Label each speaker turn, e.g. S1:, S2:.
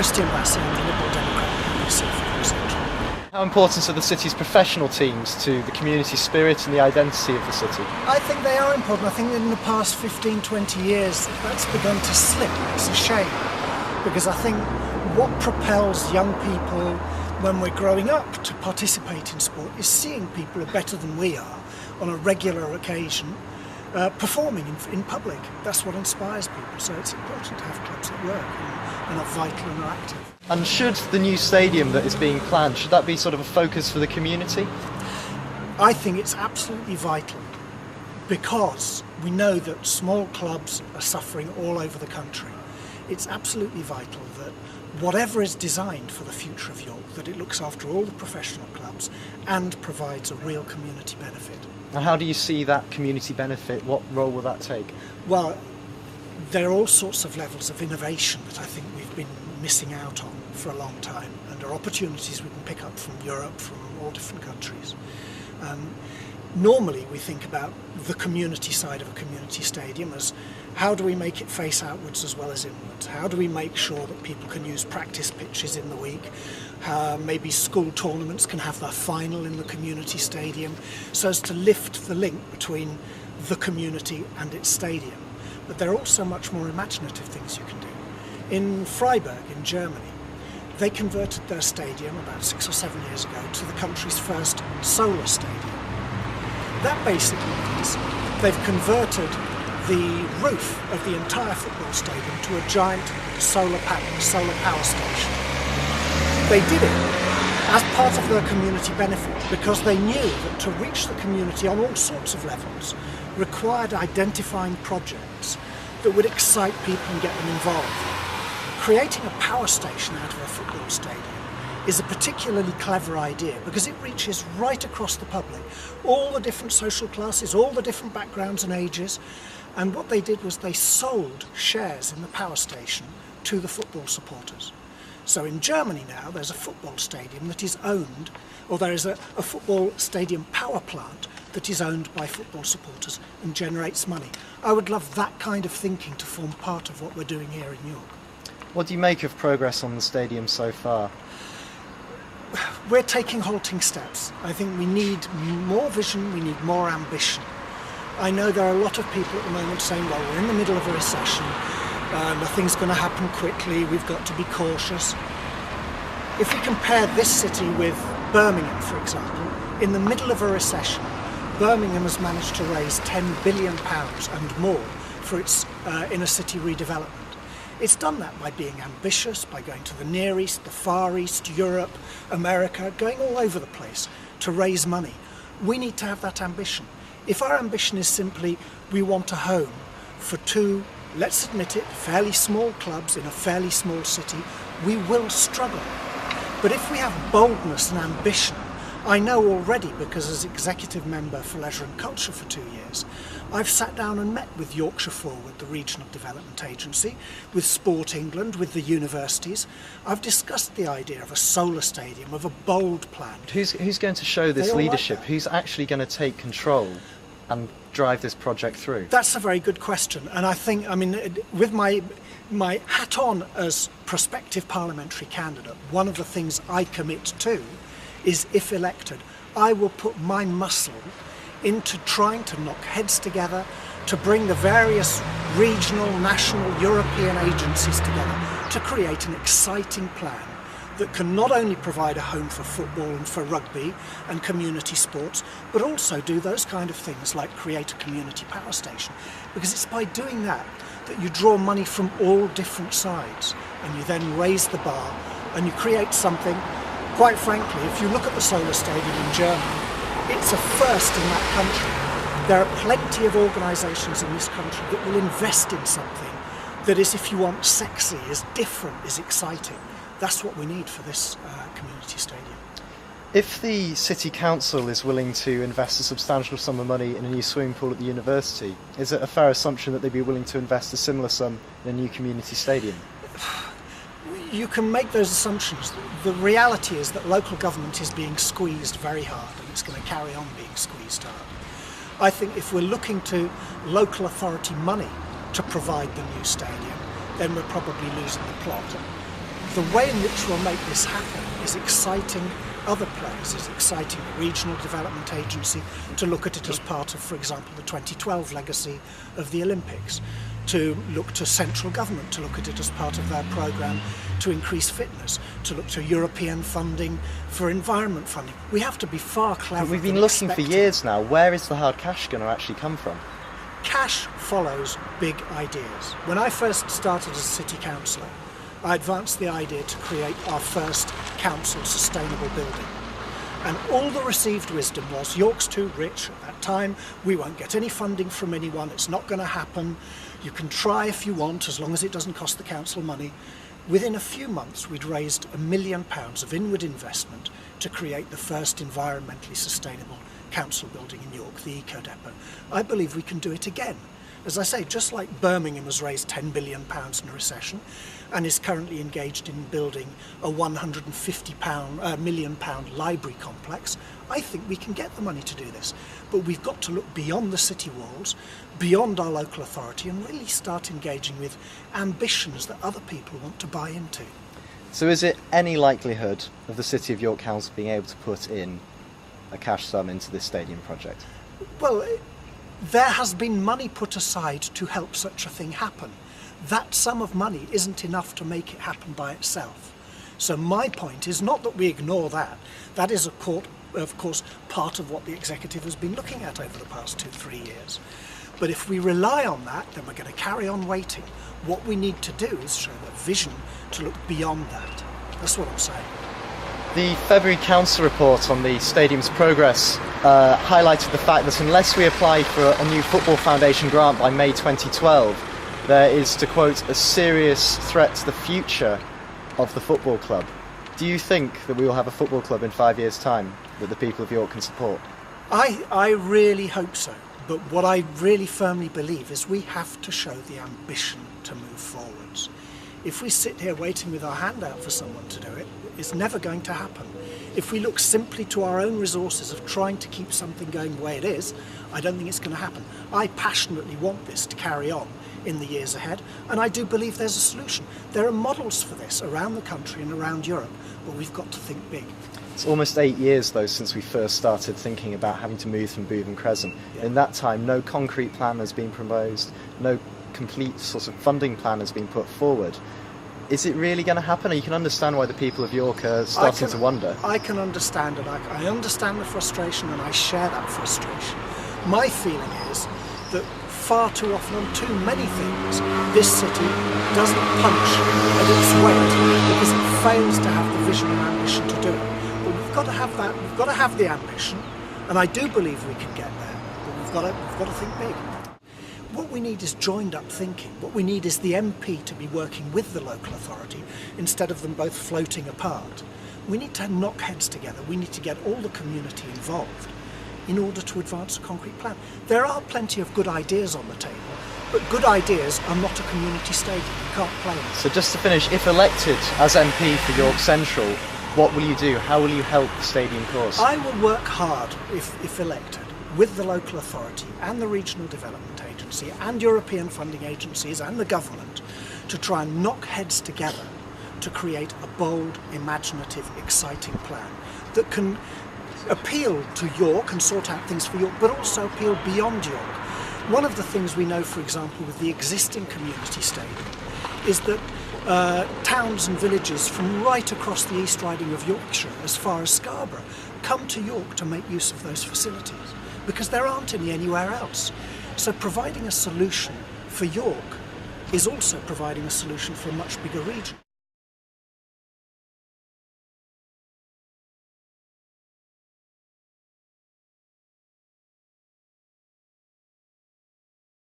S1: Christian Vassie and the Lib Dem.
S2: How important are the city's professional teams to the community spirit and the identity of the city?
S1: I think they are important. I think in the past 15, 20 years that's begun to slip. It's a shame, because I think what propels young people when we're growing up to participate in sport is seeing people who are better than we are on a regular occasion performing in public. That's what inspires people, so it's important to have clubs that work and are vital and are active.
S2: And should the new stadium that is being planned, should that be sort of a focus for the community?
S1: I think it's absolutely vital, because we know that small clubs are suffering all over the country. It's absolutely vital that whatever is designed for the future of York, that it looks after all the professional clubs and provides a real community benefit.
S2: And how do you see that community benefit? What role will that take?
S1: Well, there are all sorts of levels of innovation that I think we've been missing out on for a long time, and are opportunities we can pick up from Europe, from all different countries. Normally we think about the community side of a community stadium as how do we make it face outwards as well as inwards? How do we make sure that people can use practice pitches in the week? Maybe school tournaments can have their final in the community stadium, so as to lift the link between the community and its stadium. But there are also much more imaginative things you can do. In Freiburg in Germany, they converted their stadium about 6 or 7 years ago to the country's first solar stadium. That basically means they've converted the roof of the entire football stadium to a giant solar power station. They did it as part of their community benefit, because they knew that to reach the community on all sorts of levels required identifying projects that would excite people and get them involved. Creating a power station out of a football stadium is a particularly clever idea, because it reaches right across the public, all the different social classes, all the different backgrounds and ages. And what they did was they sold shares in the power station to the football supporters. So in Germany now there's a football stadium that is owned, or there is a football stadium power plant that is owned by football supporters and generates money. I would love that kind of thinking to form part of what we're doing here in York.
S2: What do you make of progress on the stadium so far?
S1: We're taking halting steps. I think we need more vision, we need more ambition. I know there are a lot of people at the moment saying, well, we're in the middle of a recession, nothing's going to happen quickly, we've got to be cautious. If we compare this city with Birmingham, for example, in the middle of a recession, Birmingham has managed to raise £10 billion and more for its inner city redevelopment. It's done that by being ambitious, by going to the Near East, the Far East, Europe, America, going all over the place to raise money. We need to have that ambition. If our ambition is simply we want a home for two, let's admit it, fairly small clubs in a fairly small city, we will struggle. But if we have boldness and ambition, I know already, because as executive member for Leisure and Culture for 2 years, I've sat down and met with Yorkshire Forward, the regional development agency, with Sport England, with the universities. I've discussed the idea of a solar stadium, of a bold plan.
S2: Who's going to show this leadership? Like, who's actually going to take control and drive this project through? That's
S1: a very good question, and I think, with my hat on as prospective parliamentary candidate, one of the things I commit to is, if elected, I will put my muscle into trying to knock heads together, to bring the various regional, national, European agencies together to create an exciting plan that can not only provide a home for football and for rugby and community sports, but also do those kind of things like create a community power station. Because it's by doing that that you draw money from all different sides, and you then raise the bar and you create something. Quite frankly, if you look at the solar stadium in Germany, it's a first in that country. There are plenty of organisations in this country that will invest in something that is, if you want, sexy, is different, is exciting. That's what we need for this community stadium.
S2: If the City Council is willing to invest a substantial sum of money in a new swimming pool at the university, is it a fair assumption that they'd be willing to invest a similar sum in a new community stadium?
S1: You can make those assumptions. The reality is that local government is being squeezed very hard, and it's going to carry on being squeezed hard. I think if we're looking to local authority money to provide the new stadium, then we're probably losing the plot. The way in which we'll make this happen is exciting other players, is exciting the Regional Development Agency to look at it as part of, for example, the 2012 legacy of the Olympics, to look to central government to look at it as part of their programme to increase fitness, to look to European funding for environment funding. We have to be far cleverer.
S2: But we've been looking for years now. Where is the hard cash going to actually come from?
S1: Cash follows big ideas. When I first started as a city councillor, I advanced the idea to create our first council sustainable building. And all the received wisdom was, York's too rich at that time, we won't get any funding from anyone, it's not going to happen, you can try if you want, as long as it doesn't cost the council money. Within a few months, we'd raised £1 million of inward investment to create the first environmentally sustainable council building in York, the Eco Depot. I believe we can do it again. As I say, just like Birmingham has raised £10 billion in a recession and is currently engaged in building a £150 million library complex, I think we can get the money to do this. But we've got to look beyond the city walls, beyond our local authority, and really start engaging with ambitions that other people want to buy into.
S2: So is it any likelihood of the City of York Council being able to put in a cash sum into this stadium project?
S1: Well, there has been money put aside to help such a thing happen. That sum of money isn't enough to make it happen by itself. So my point is not that we ignore that. That is, of course, part of what the executive has been looking at over the past 2-3 years. But if we rely on that, then we're going to carry on waiting. What we need to do is show a vision to look beyond that. That's what I'm saying.
S2: The February Council report on the stadium's progress highlighted the fact that unless we apply for a new Football Foundation grant by May 2012, there is, to quote, a serious threat to the future of the football club. Do you think that we will have a football club in 5 years' time that the people of York can support?
S1: I really hope so. But what I really firmly believe is we have to show the ambition to move forwards. If we sit here waiting with our hand out for someone to do it, it's never going to happen. If we look simply to our own resources of trying to keep something going the way it is, I don't think it's going to happen. I passionately want this to carry on in the years ahead, and I do believe there's a solution. There are models for this around the country and around Europe, but we've got to think big.
S2: It's almost 8 years, though, since we first started thinking about having to move from Bootham Crescent. Yeah. In that time, no concrete plan has been proposed, no complete sort of funding plan has been put forward. Is it really going to happen? You can understand why the people of York are starting to wonder. I can understand it. I understand the frustration, and I share that frustration. My feeling is that far too often on too many things, this city doesn't punch at its weight because it fails to have the vision and ambition to do it. But we've got to have that. We've got to have the ambition, and I do believe we can get there. But we've got to think big. What we need is joined up thinking. What we need is the MP to be working with the local authority instead of them both floating apart. We need to knock heads together. We need to get all the community involved in order to advance a concrete plan. There are plenty of good ideas on the table, but good ideas are not a community stadium. You can't play them. So just to finish, if elected as MP for York Central, what will you do? How will you help the stadium cause?
S1: I will work hard, if elected, with the local authority and the Regional Development Agency and European funding agencies and the government to try and knock heads together to create a bold, imaginative, exciting plan that can appeal to York and sort out things for York, but also appeal beyond York. One of the things we know, for example, with the existing community stadium is that towns and villages from right across the East Riding of Yorkshire, as far as Scarborough, come to York to make use of those facilities because there aren't any anywhere else. So providing a solution for York is also providing a solution for a much bigger region.